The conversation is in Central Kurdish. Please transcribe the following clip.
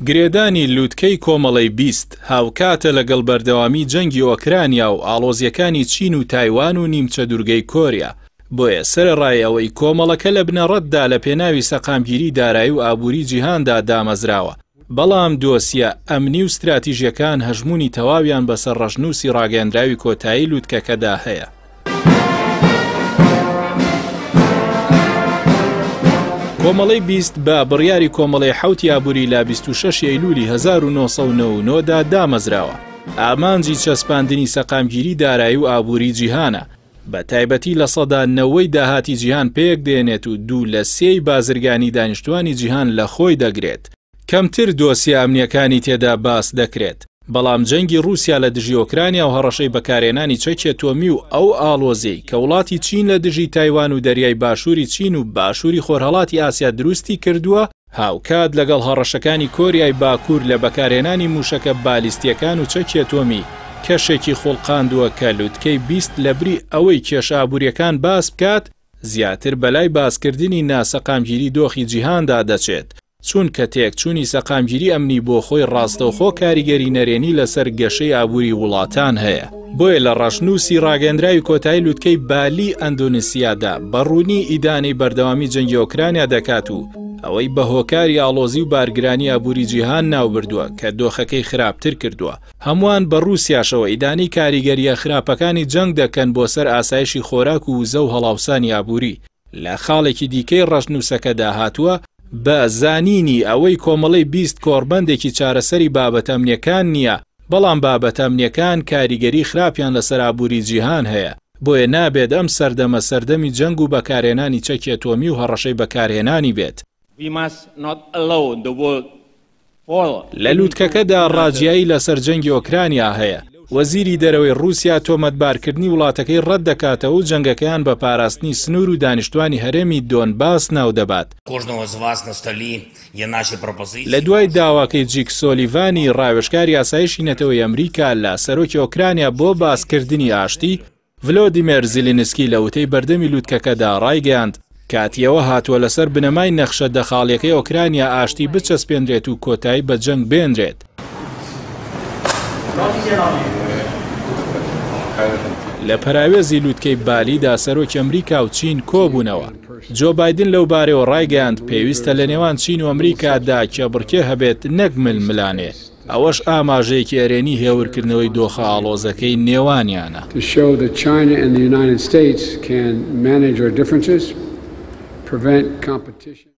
گرێدانی لووتکەی کۆمەڵەی 20 هاوکاتە لەگەڵ بەردەوامی جەنگی ئۆکرانیا و ئاڵۆزیەکانی چین و تایوان و نیمچە دوورگەی کۆریا. بۆیە سەرەڕای ئەوەی کۆمەڵەکە لە بنەڕەتدا لە پێناوی سەقامگیری دارایی و ئابووری جیهاندا دامەزراوە. بەڵام دۆسیە ئەمنی و استراتیژیەکان هەژمونی تەواویان بەسەر ڕەشنووسی ڕاگەیەندراوی کۆتایی لووتکەکەدا هەیە. کۆمەڵەی 20 بە بڕیاری کۆمەڵەی حوتی ئابووری لە 26 ئەیلولی 1999 دا دامەزراوە. ئامانجی چەسپاندنی سەقامگیری دارایی و ئابووری جیهانە. بە تایبەتی لە سەدا 90 داهاتی جیهان پێک دێنێت و 2 لە 3 بازرگانی دانیشتوانی جیهان لە خۆی دەگرێت. کەمتر دۆسیە ئەمنیەکانی تێدا باس دەکرێت. بەڵام جەنگی رووسیا لە دژی ئۆکرانیا و هەڕەشەی بەکارهێنانی چەکی ئەتۆمی و ئەو ئاڵۆزەی کە وڵاتی چین لە دژی تایوان و دەریای باشووری چین و باشووری خۆرهەڵاتی ئاسیا دروستی کردووە، هاوکات لەگەڵ هەڕەشەکانی کۆریای باکوور لە بەکارهێنانی موشەکە بالیستیەکان و چەکی ئەتۆمی کەشێکی خوڵقاندووە کە لووتکەی 20 لە بری ئەوەی کێشە ئابووریەکان باس بکات، زیاتر بەلای باسکردنی ناسەقامگیری دۆخی جیهاندا دەچێت. چونکە تێکچوونی سەقامگیری ئەمنی بۆ خۆی ڕاستەوخۆ کاریگەری نەرێنی لەسەر گەشەی ئابووری وڵاتان هەیە. بۆیە لە ڕەشنووسی ڕاگەیەندراوی کۆتایی لووتکەی بالی ئەندۆنسیادا بەڕوونی ئیدانەی بەردەوامی جەنگی ئۆکرانیا دەکات و ئەوەی بە هۆکاری ئاڵۆزی و بارگرانی ئابووری جیهان ناوبردووە کە دۆخەکەی خراپتر کردووە. هەمووان بە رووسیاشەوە ئیدانی کاریگەریە خراپەکانی جەنگ دەکەن بۆ سەر ئاسایشی خۆراک و وزە و هەڵاوسانی ئابووری. لە خاڵێکی دیکەی ڕەشنووسەکەدا هاتووە بە زانینی ئەوەی کۆمەڵەی 20 کۆڕبەندێکی چارەسەری بابەتە ئەمنیەکان نییە، بەڵام بابەتە ئەمنیەکان کاریگەری خراپیان لەسەر ئابووری جیهان هەیە. بۆیە نابێت ئەم سەردەمە سەردەمی جەنگ و بەکارهێنانی چەکی ئەتۆمی و هەڕەشەی بەکارهێنانی بێت. لە لووتکەکەدا ڕاجیایی لەسەر جەنگی ئۆکرانیا هەیە. وەزیری دەرەوەی رووسیا تۆمەتبارکردنی وڵاتەکەی ڕەت دەکاتەوە و جەنگەکەیان بە پاراستنی سنوور و دانیشتوانی هەرێمی دۆنباس ناو دەبات. لە دوای داواکەی جیک سۆلیڤانی ڕاوێژکاری ئاسایشی نەتەوەی ئەمریکا لە سەرۆکی ئۆکرانیا بۆ باسکردنی ئاشتی، ڤلۆدیمیر زیلینسکی لە وتەی بەردەمی لووتکەکەدا ڕایگەیاند کاتیەوە هاتووە لەسەر بنەمای نەخشە دەخاڵیەکەی ئۆکرانیا ئاشتی بچەسپێنرێت و کۆتایی بە جەنگ بێنرێت. لە پەراوێزی لووتکەی بالیدا سەرۆکی ئەمریکا و چین کۆبوونەوە. جۆ بایدن لەو بارەوە ڕایگەیاند پێویستە لە نێوان چین و ئەمریکادا کێبڕکێ هەبێت نەک ململانێ. ئەوەش ئاماژەیەکی ئەرێنی هێورکردنەوەی دۆخە ئاڵۆزەکەی نێوانیانە. China and the United States can manage our differences, prevent competition.